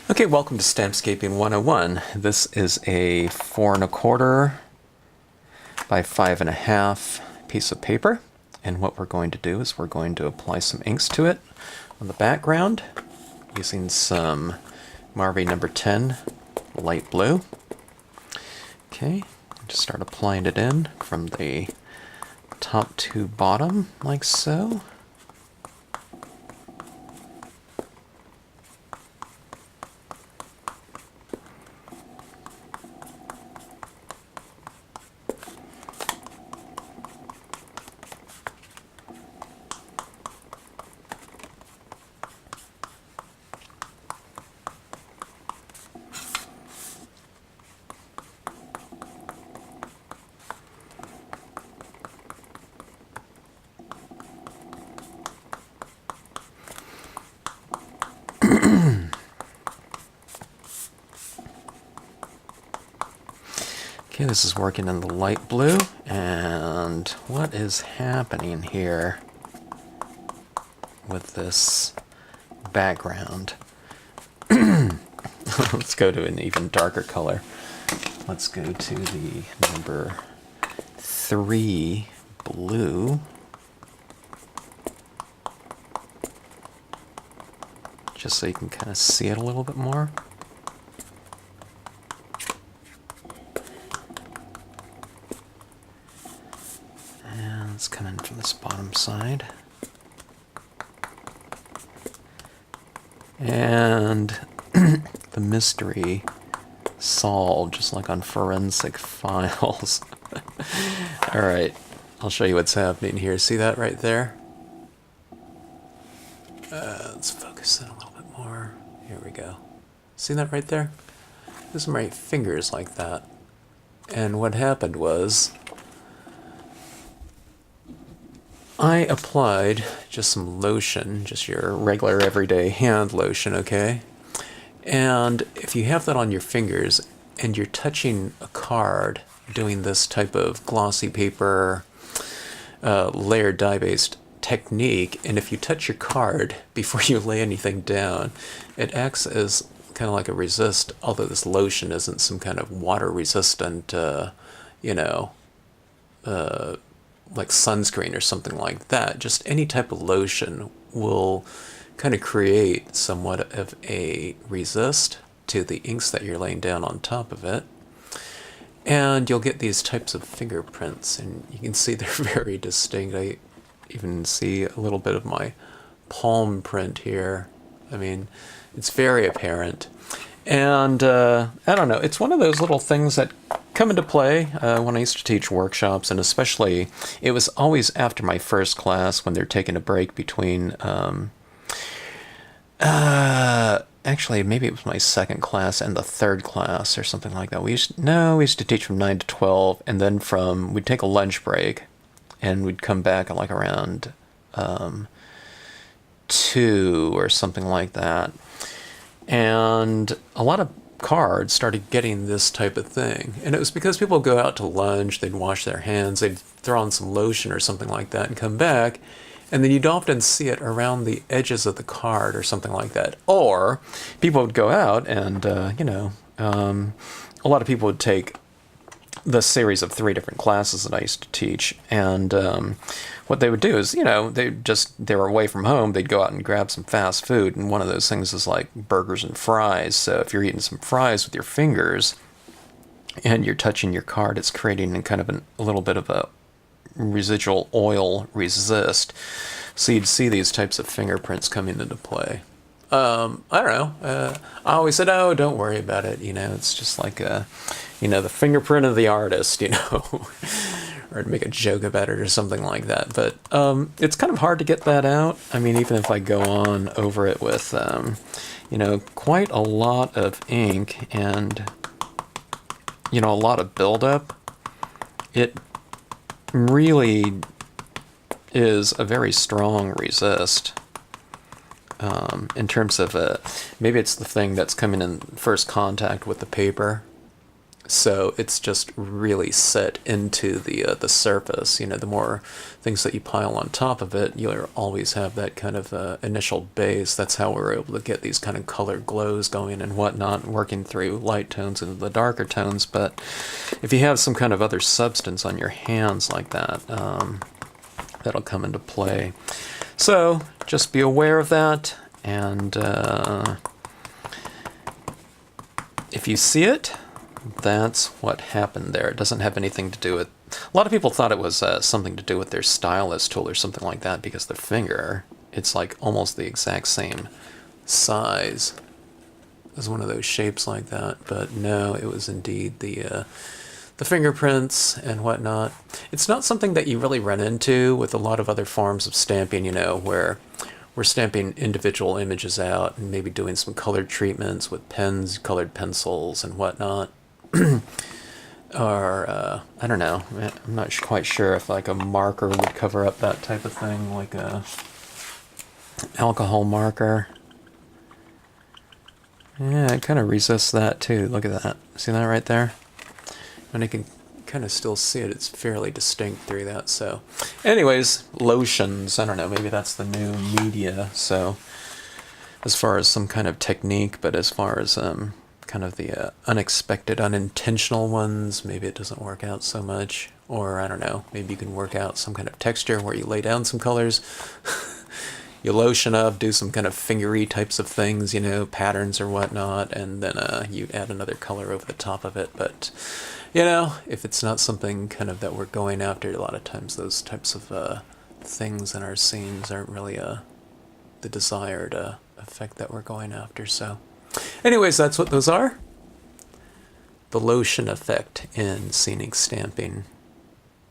Okay, welcome to Stampscaping 101. This is a 4 1/4 by 5 1/2 piece of paper. And what we're going to do is we're going to apply some inks to it on the background using some Marvy number 10 light blue. Okay, just start applying it in from the top to bottom like so. Okay, this is working in the light blue, and what is happening here with this background? Let's go to an even darker color. Let's go to the number 3 blue. Just so you can kind of see it a little bit more. And let's come in from this bottom side. And the mystery solved, just like on forensic files. Alright, I'll show you what's happening here. See that right there? Let's focus in a little bit more. Here we go. See that right there? These are my fingers like that. And what happened was I applied just some lotion, just your regular everyday hand lotion, okay? And if you have that on your fingers and you're touching a card doing this type of glossy paper layered dye-based technique, and if you touch your card before you lay anything down, it acts as kind of like a resist, although this lotion isn't some kind of water resistant, like sunscreen or something like that. Just any type of lotion will kind of create somewhat of a resist to the inks that you're laying down on top of it. And you'll get these types of fingerprints, and you can see they're very distinct. I even see a little bit of my palm print here. I mean, it's very apparent. And I don't know, it's one of those little things that come into play when I used to teach workshops, and especially it was always after my first class when they're taking a break between actually maybe it was my second class and the third class or something like that. We used to teach from 9 to 12, and then we'd take a lunch break and we'd come back at like around 2 or something like that. And a lot of cards started getting this type of thing. And it was because people would go out to lunch, they'd wash their hands, they'd throw on some lotion or something like that and come back. And then you'd often see it around the edges of the card or something like that. Or people would go out and, a lot of people would take the series of 3 different classes that I used to teach. And what they would do is, they were away from home, they'd go out and grab some fast food. And one of those things is like burgers and fries. So if you're eating some fries with your fingers and you're touching your card, it's creating kind of a little bit of a residual oil resist. So you'd see these types of fingerprints coming into play. I don't know. I always said, oh, don't worry about it. It's just like the fingerprint of the artist, or to make a joke about it or something like that. But it's kind of hard to get that out. I mean, even if I go on over it with, quite a lot of ink and, a lot of buildup, it really is a very strong resist. In terms of maybe it's the thing that's coming in first contact with the paper. So it's just really set into the surface. You know, the more things that you pile on top of it, you'll always have that kind of initial base. That's how we're able to get these kind of color glows going and whatnot, working through light tones into the darker tones. But if you have some kind of other substance on your hands like that, that'll come into play. So just be aware of that, and if you see it, that's what happened there. It doesn't have anything to do with... A lot of people thought it was something to do with their stylus tool or something like that, because their finger, it's like almost the exact same size as one of those shapes like that. But no, it was indeed the fingerprints and whatnot. It's not something that you really run into with a lot of other forms of stamping, you know, where we're stamping individual images out and maybe doing some colored treatments with pens, colored pencils, and whatnot. Or, I don't know, I'm not quite sure if like a marker would cover up that type of thing, like a alcohol marker. Yeah, it kind of resists that too. Look at that. See that right there? And I can kind of still see it. It's fairly distinct through that. So anyways, lotions, I don't know, maybe that's the new media. So as far as some kind of technique, but as far as kind of the unexpected, unintentional ones, maybe it doesn't work out so much. Or I don't know, maybe you can work out some kind of texture where you lay down some colors. You lotion up, do some kind of fingery types of things, you know, patterns or whatnot, and then you add another color over the top of it. But you know, if it's not something kind of that we're going after, a lot of times those types of things in our scenes aren't really the desired effect that we're going after. So anyways, that's what those are. The lotion effect in scenic stamping.